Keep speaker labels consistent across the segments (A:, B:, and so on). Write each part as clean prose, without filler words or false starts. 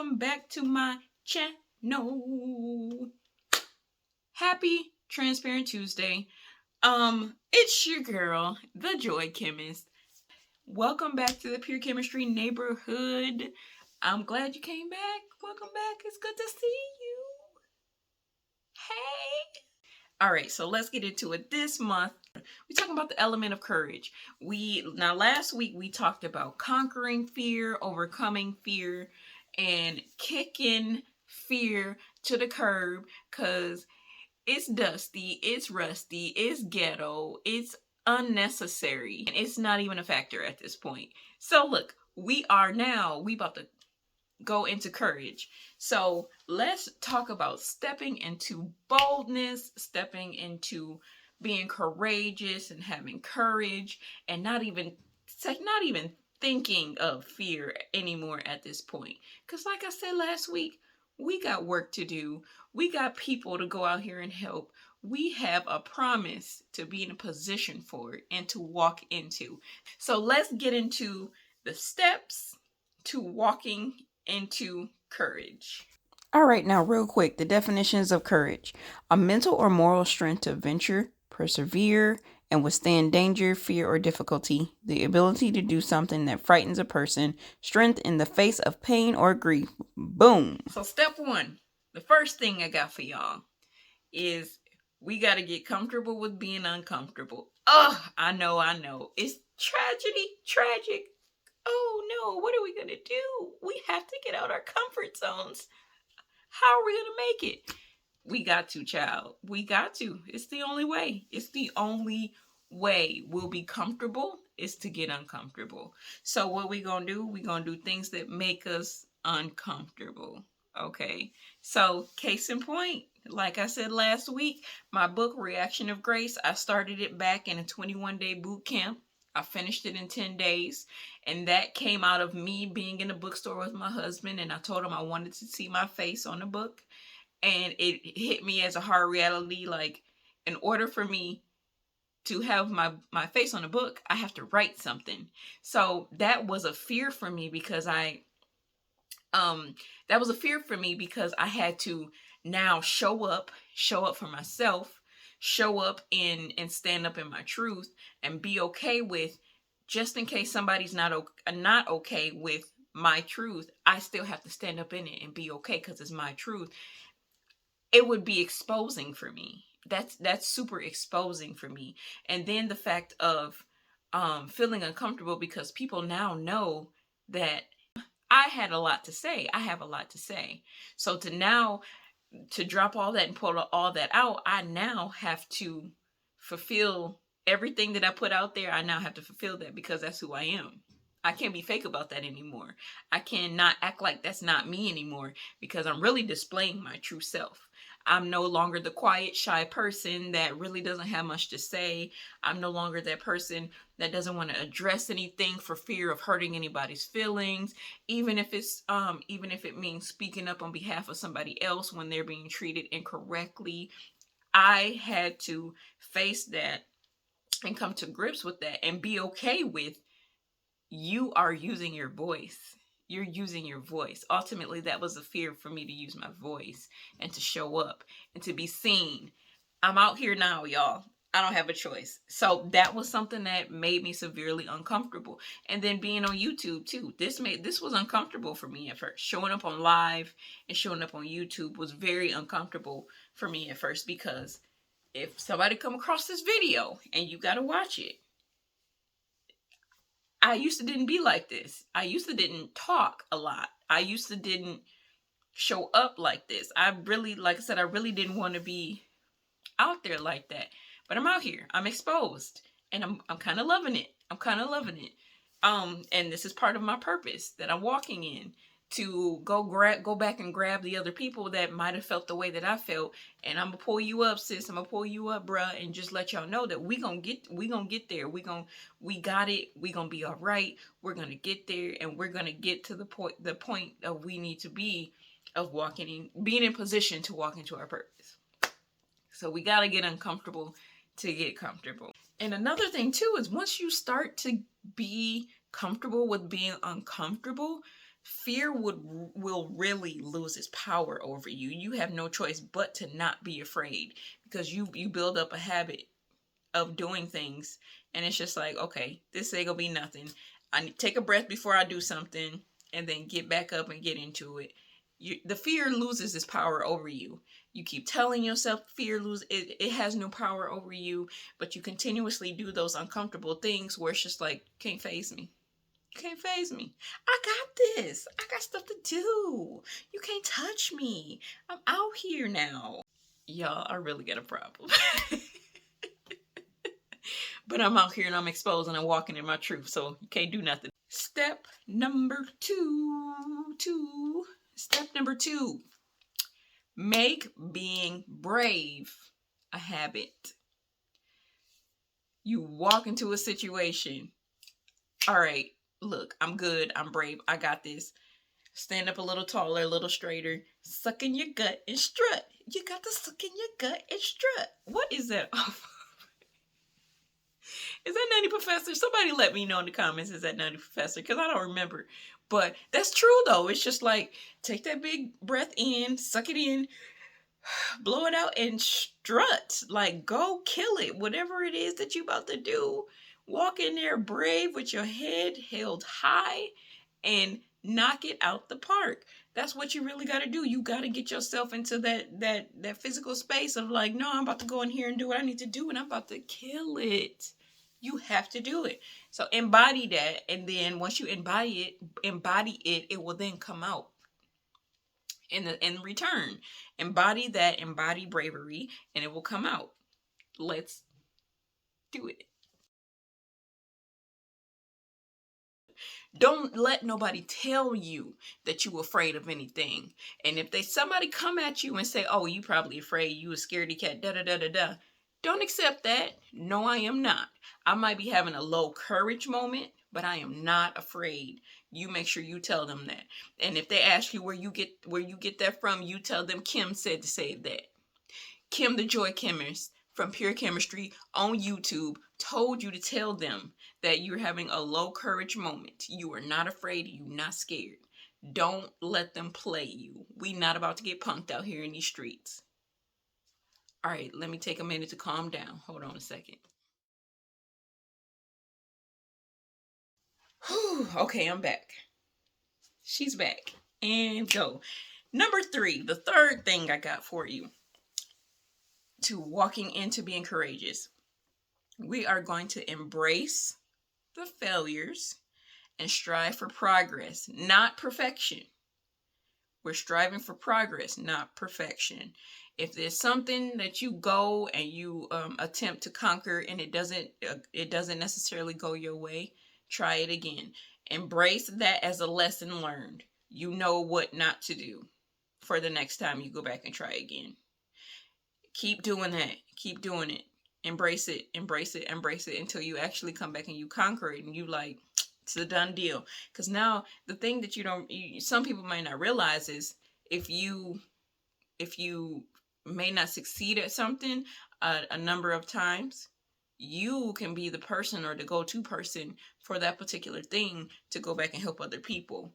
A: welcome back to my channel. Happy Transparent Tuesday. It's your girl, the Joy Chemist. Welcome back to the Pure Chemistry neighborhood. I'm glad you came back. Welcome back. It's good to see you. Hey. All right, so let's get into it. This month, we're talking about the element of courage. Last week we talked about conquering fear, overcoming fear, and kicking fear to the curb because it's dusty, it's rusty, it's ghetto, it's unnecessary, and it's not even a factor at this point. So look, we about to go into courage. So let's talk about stepping into boldness, stepping into being courageous and having courage, and not even thinking of fear anymore at this point. Because like I said last week, we got work to do. We got people to go out here and help. We have a promise to be in a position for it and to walk into. So let's get into the steps to walking into courage. All right, now real quick, the definitions of courage: a mental or moral strength to venture, persevere, and withstand danger, fear, or difficulty, the ability to do something that frightens a person, strength in the face of pain or grief. Boom. So step one, the first thing I got for y'all is we got to get comfortable with being uncomfortable. I know. It's tragic. Oh no, what are we going to do? We have to get out our comfort zones. How are we going to make it? We got to, child. We got to. It's the only way. It's the only way we'll be comfortable is to get uncomfortable. So what we going to do? We going to do things that make us uncomfortable. Okay? So case in point, like I said last week, my book, Reaction of Grace, I started it back in a 21-day boot camp. I finished it in 10 days, and that came out of me being in a bookstore with my husband, and I told him I wanted to see my face on the book, and it hit me as a hard reality, like, in order for me to have my face on a book, I have to write something. So that was a fear for me because I had to now show up for myself, show up and stand up in my truth, and be okay with, just in case somebody's not okay with my truth, I still have to stand up in it and be okay because it's my truth. It would be exposing for me. That's super exposing for me. And then the fact of feeling uncomfortable because people now know that I had a lot to say. I have a lot to say. So to drop all that and pull all that out, I now have to fulfill everything that I put out there. I now have to fulfill that because that's who I am. I can't be fake about that anymore. I cannot act like that's not me anymore because I'm really displaying my true self. I'm no longer the quiet, shy person that really doesn't have much to say. I'm no longer that person that doesn't want to address anything for fear of hurting anybody's feelings, even if it means speaking up on behalf of somebody else when they're being treated incorrectly. I had to face that and come to grips with that and be okay with, you are using your voice. You're using your voice. Ultimately, that was a fear for me, to use my voice and to show up and to be seen. I'm out here now, y'all. I don't have a choice. So that was something that made me severely uncomfortable. And then being on YouTube too. This was uncomfortable for me at first. Showing up on live and showing up on YouTube was very uncomfortable for me at first, because if somebody come across this video and you got to watch it, I used to didn't be like this. I used to didn't talk a lot. I used to didn't show up like this. I really, like I said, I really didn't want to be out there like that. But I'm out here. I'm exposed. And I'm kind of loving it. And this is part of my purpose that I'm walking in, to go back and grab the other people that might have felt the way that I felt, and I'm gonna pull you up, sis. I'm gonna pull you up, bruh, and just let y'all know that we gonna get there. We got it. We gonna be all right. We're gonna get there, and we're gonna get to the point of we need to be, of being in position to walk into our purpose. So we gotta get uncomfortable to get comfortable. And another thing too is, once you start to be comfortable with being uncomfortable, fear will really lose its power over you. You have no choice but to not be afraid, because you build up a habit of doing things, and it's just like, okay, this ain't gonna be nothing. I need to take a breath before I do something, and then get back up and get into it. The fear loses its power over you. You keep telling yourself fear it has no power over you, but you continuously do those uncomfortable things where it's just like, can't phase me. You can't phase me. I got this. I got stuff to do. You can't touch me. I'm out here now. Y'all, I really got a problem. But I'm out here and I'm exposed and I'm walking in my truth, so you can't do nothing. Step number two. Step number two. Make being brave a habit. You walk into a situation. All right, look, I'm good. I'm brave. I got this. Stand up a little taller, a little straighter. Suck in your gut and strut. You got to suck in your gut and strut. What is that? Is that Nutty Professor? Somebody let me know in the comments. Is that Nutty Professor? Because I don't remember. But that's true, though. It's just like, take that big breath in, suck it in, blow it out, and strut. Like, go kill it. Whatever it is that you about to do, walk in there brave with your head held high and knock it out the park. That's what you really got to do. You got to get yourself into that physical space of like, no, I'm about to go in here and do what I need to do, and I'm about to kill it. You have to do it. So embody that, and then once you embody it, it will then come out in return. Embody that, embody bravery, and it will come out. Let's do it. Don't let nobody tell you that you're afraid of anything. And if somebody come at you and say, oh, you probably afraid, you a scaredy cat, da da da da da, don't accept that. No, I am not. I might be having a low courage moment, but I am not afraid. You make sure you tell them that. And if they ask you where you get that from, you tell them Kim said to say that. Kim the Joy Chemist from Pure Chemistry on YouTube told you to tell them that you're having a low courage moment. You are not afraid. You're not scared. Don't let them play you. We not about to get punked out here in these streets. All right, let me take a minute to calm down. Hold on a second. Whew, okay, I'm back. She's back. And go. Number 3, the third thing I got for you to walking into being courageous. We are going to embrace the failures and strive for progress, not perfection. We're striving for progress, not perfection. If there's something that you go and you attempt to conquer and it doesn't necessarily go your way, try it again. Embrace that as a lesson learned. You know what not to do for the next time you go back and try again. Keep doing that. Keep doing it. Embrace it, embrace it, embrace it until you actually come back and you conquer it and you like, it's a done deal. Because now the thing that some people might not realize is if you may not succeed at something a number of times, you can be the person or the go-to person for that particular thing to go back and help other people.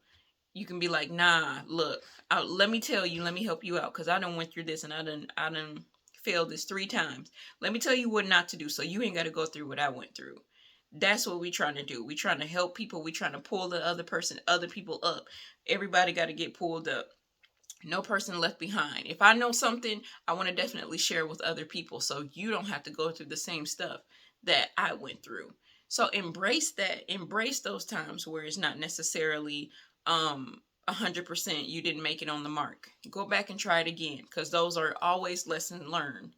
A: You can be like, nah, look, let me tell you, let me help you out, because I done went through this and I done failed this 3 times. Let me tell you what not to do so you ain't got to go through what I went through. That's what we trying to do. We trying to help people. We trying to pull the other people up. Everybody got to get pulled up. No person left behind. If I know something, I want to definitely share with other people so you don't have to go through the same stuff that I went through. So embrace that. Embrace those times where it's not necessarily 100% you didn't make it on the mark. Go back and try it again, because those are always lessons learned.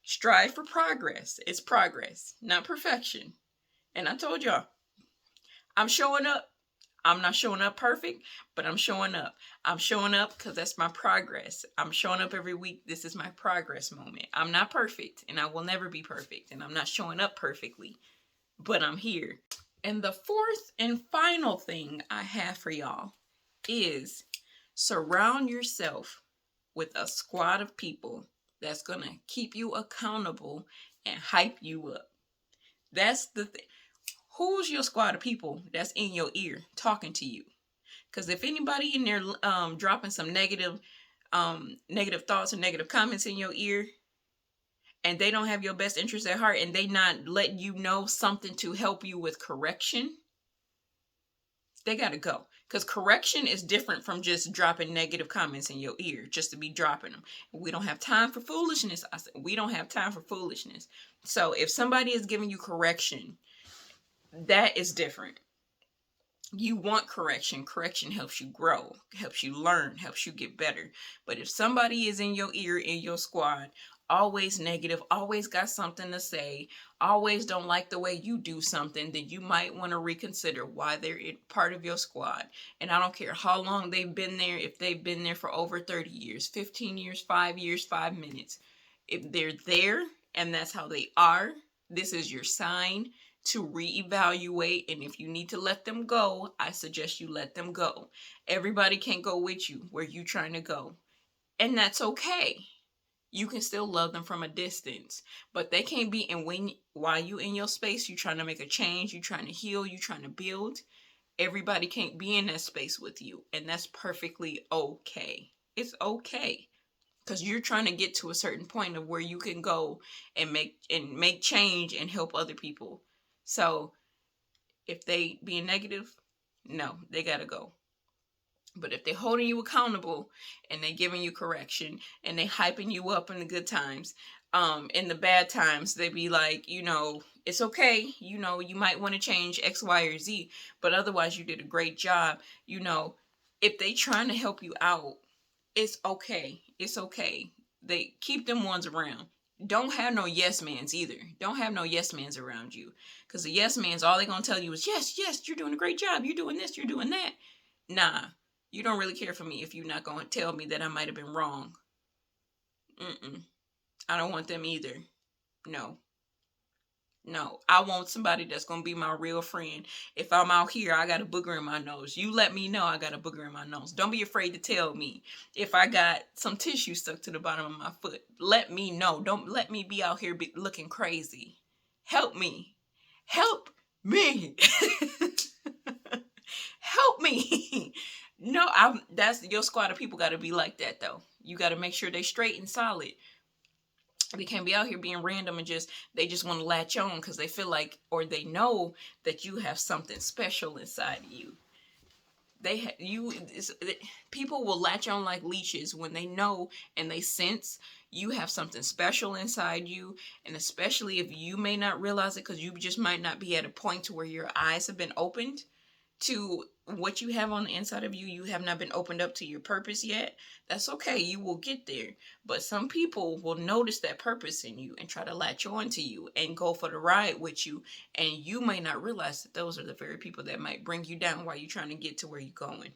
A: Strive for progress. It's progress, not perfection. And I told y'all, I'm showing up. I'm not showing up perfect, but I'm showing up. I'm showing up because that's my progress. I'm showing up every week. This is my progress moment. I'm not perfect, and I will never be perfect, and I'm not showing up perfectly, but I'm here. And the fourth and final thing I have for y'all is surround yourself with a squad of people that's going to keep you accountable and hype you up. That's the thing. Who's your squad of people that's in your ear talking to you? Because if anybody in there dropping some negative thoughts or negative comments in your ear, and they don't have your best interest at heart, and they not letting you know something to help you with correction, they gotta go. Because correction is different from just dropping negative comments in your ear just to be dropping them. We don't have time for foolishness. I said, we don't have time for foolishness. So if somebody is giving you correction, that is different. You want correction. Correction helps you grow, helps you learn, helps you get better. But if somebody is in your ear, in your squad, always negative, always got something to say, always don't like the way you do something, then you might want to reconsider why they're part of your squad. And I don't care how long they've been there, if they've been there for over 30 years, 15 years, 5 minutes. If they're there and that's how they are, this is your sign to reevaluate. And if you need to let them go, I suggest you let them go. Everybody can't go with you where you're trying to go, and that's okay. You can still love them from a distance, but they can't be. And while you in your space, you trying to make a change, you trying to heal, you trying to build, everybody can't be in that space with you, and that's perfectly okay. It's okay, because you're trying to get to a certain point of where you can go and make change and help other people. So if they being negative, no, they gotta go. But if they holding you accountable and they giving you correction and they hyping you up in the good times, in the bad times, they be like, it's okay, you might want to change X, Y, or Z, but otherwise you did a great job. If they trying to help you out, it's okay. It's okay. They keep them ones around. Don't have no yes mans either. Don't have no yes mans around you. Because the yes mans, all they going to tell you is, yes, yes, you're doing a great job. You're doing this, you're doing that. Nah, you don't really care for me if you're not going to tell me that I might have been wrong. I don't want them either. No. No, I want somebody that's going to be my real friend. If I'm out here, I got a booger in my nose. You let me know I got a booger in my nose. Don't be afraid to tell me. If I got some tissue stuck to the bottom of my foot, let me know. Don't let me be out here looking crazy. Help me. Help me. Help me. No, that's your squad of people got to be like that, though. You got to make sure they straight and solid. They can't be out here being random and they just want to latch on because they feel like, or they know that you have something special inside of you. People will latch on like leeches when they know and they sense you have something special inside you. And especially if you may not realize it, because you just might not be at a point to where your eyes have been opened to what you have on the inside of you. You have not been opened up to your purpose yet. That's okay. You will get there. But some people will notice that purpose in you and try to latch on to you and go for the ride with you. And you may not realize that those are the very people that might bring you down while you're trying to get to where you're going.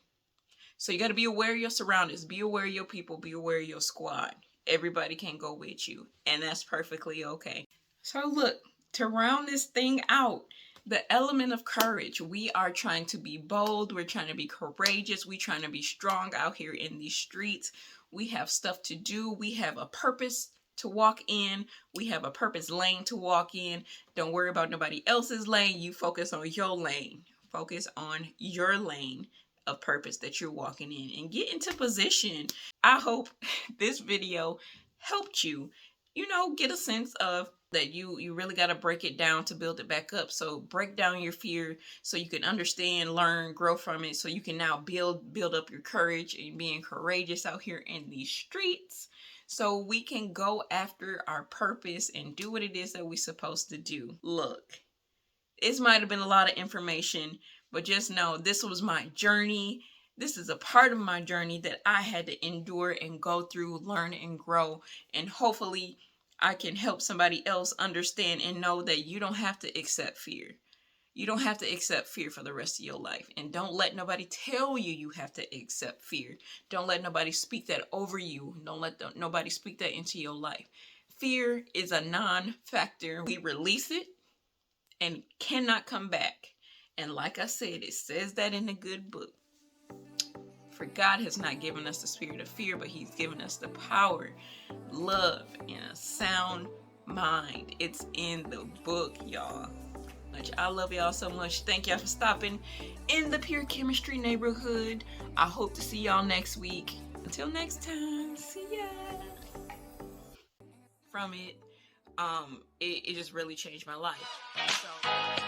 A: So you got to be aware of your surroundings. Be aware of your people. Be aware of your squad. Everybody can't go with you. And that's perfectly okay. So look, to round this thing out, the element of courage. We are trying to be bold. We're trying to be courageous. We're trying to be strong out here in these streets. We have stuff to do. We have a purpose to walk in. We have a purpose lane to walk in. Don't worry about nobody else's lane. You focus on your lane. Focus on your lane of purpose that you're walking in and get into position. I hope this video helped you, get a sense of that you really got to break it down to build it back up. So break down your fear so you can understand, learn, grow from it, so you can now build up your courage and being courageous out here in these streets, so we can go after our purpose and do what it is that we're supposed to do. Look, this might have been a lot of information, but just know this was my journey. This is a part of my journey that I had to endure and go through, learn and grow, and hopefully I can help somebody else understand and know that you don't have to accept fear. You don't have to accept fear for the rest of your life. And don't let nobody tell you have to accept fear. Don't let nobody speak that over you. Don't let nobody speak that into your life. Fear is a non-factor. We release it and cannot come back. And like I said, it says that in the good book. For God has not given us the spirit of fear, but he's given us the power, love, and a sound mind. It's in the book, y'all. I love y'all so much. Thank y'all for stopping in the Pure Chemistry neighborhood. I hope to see y'all next week. Until next time, see ya. From it, it just really changed my life. So